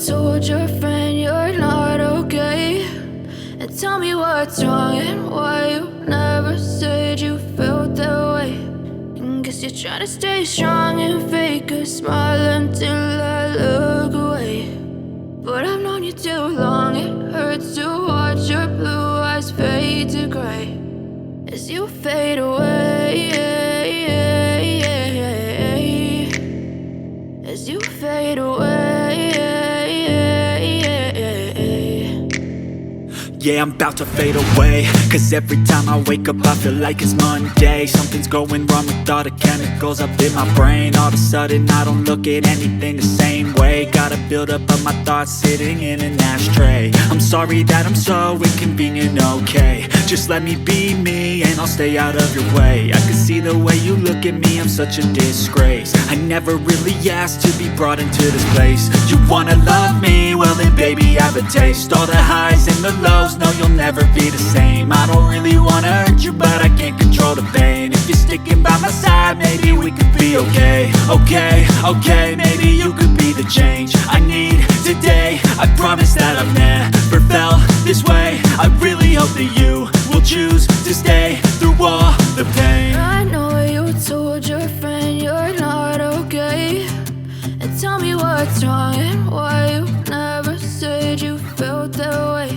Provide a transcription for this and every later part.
told your friend you're not okay, and tell me what's wrong and why you never said you felt that way. And guess you're trying to stay strong and fake a smile until I look away. But I've known you too long, it hurts to watch your blue eyes fade to gray as you fade away, as you fade away. Yeah, I'm about to fade away, cause every time I wake up I feel like it's Monday. Something's going wrong with all the chemicals up in my brain. All of a sudden I don't look at anything the same way. Gotta build up of my thoughts sitting in an ashtray. I'm sorry that I'm so inconvenient, okay. Just let me be me and I'll stay out of your way. I can see the way you look at me, I'm such a disgrace. I never really asked to be brought into this place. You wanna love me? Well then baby I have a taste. All the highs and the lows, no you'll never be the same. I don't really wanna hurt you but I can't control the pain. If you're sticking by my side maybe we could be okay. Okay, maybe you could be the change I need today. I promise that I've never felt this way. I really hope that you will choose to stay through all the pain. I know you told your friend you're not okay, and tell me what's wrong and why you never said you felt that way.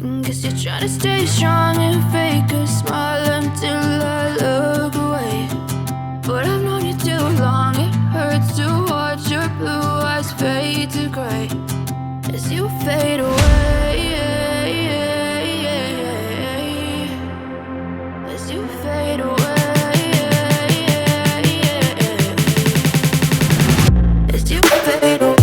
And guess you're trying to stay strong and fake a smile until I look away. But I've known you too long, it hurts to watch your blue eyes fade to gray as you fade away, as you fade away, as you fade away.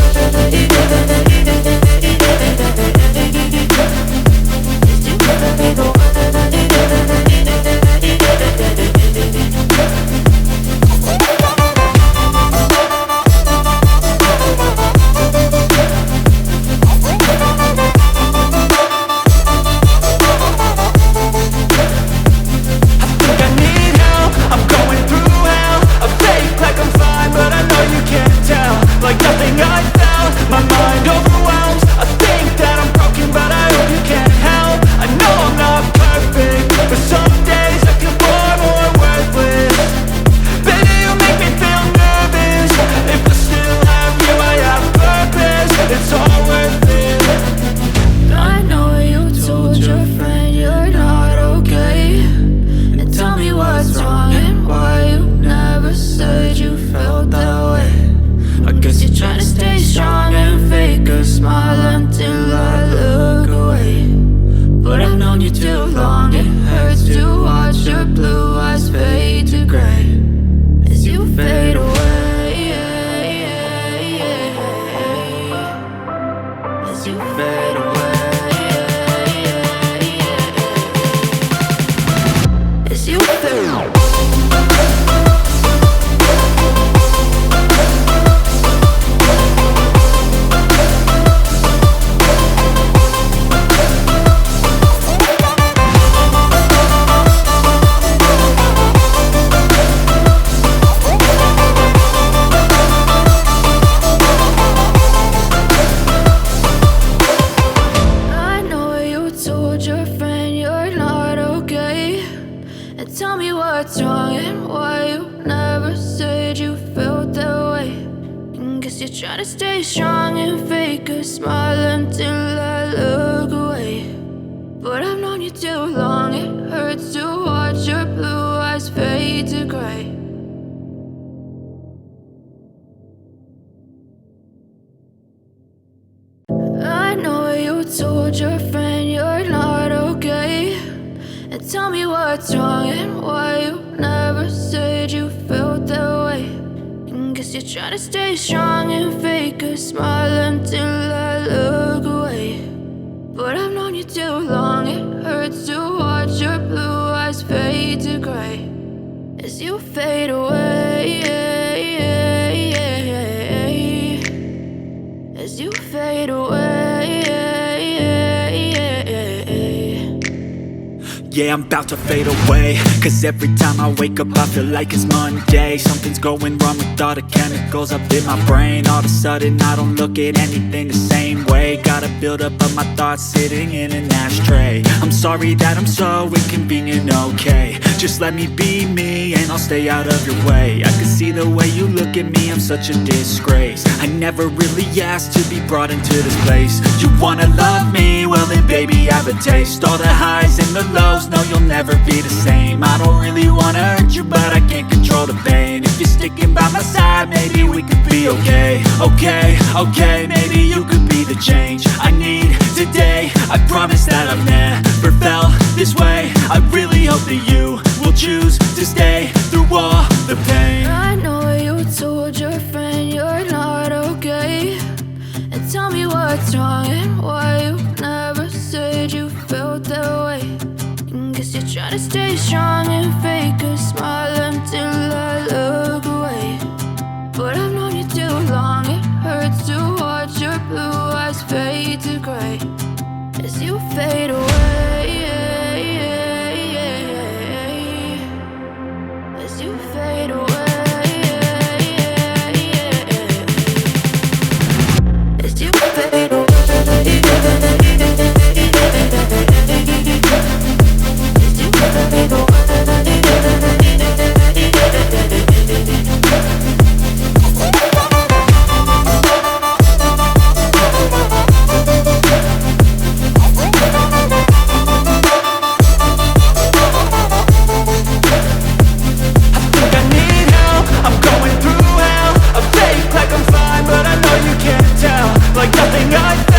Try to stay strong and fake a smile until I look away. But I've known you too long, it hurts to watch your blue eyes fade to gray. I know you told your friend you're not okay, and tell me what's wrong and why you never said you felt that way. Guess you're trying to stay strong and fake a smile until I look away. But I've known you too long, it hurts to watch your blue eyes fade to gray as you fade away, as you fade away. Yeah, I'm about to fade away, cause every time I wake up I feel like it's Monday. Something's going wrong with all the chemicals up in my brain. All of a sudden I don't look at anything the same way. Gotta build up of my thoughts sitting in an ashtray. I'm sorry that I'm so inconvenient, okay. Just let me be me and I'll stay out of your way. I can see the way you look at me, I'm such a disgrace. I never really asked to be brought into this place. You wanna love me? Well then baby, have a taste. All the highs and the lows, no, you'll never be the same. I don't really wanna hurt you, but I can't control the pain. If you're sticking by my side, maybe we could be okay. Okay, maybe you could be the change I need today. I promise that I've never felt this way. I really hope that you will choose to stay through all the pain. I know you told your friend you're not okay, and tell me what's wrong and why you never said you felt that way. Guess you're trying to stay strong and fake a smile until I look away. But I've known you too long, it hurts to watch your blue eyes fade to gray as you fade away. As you fade away. As you fade away. Like nothing I've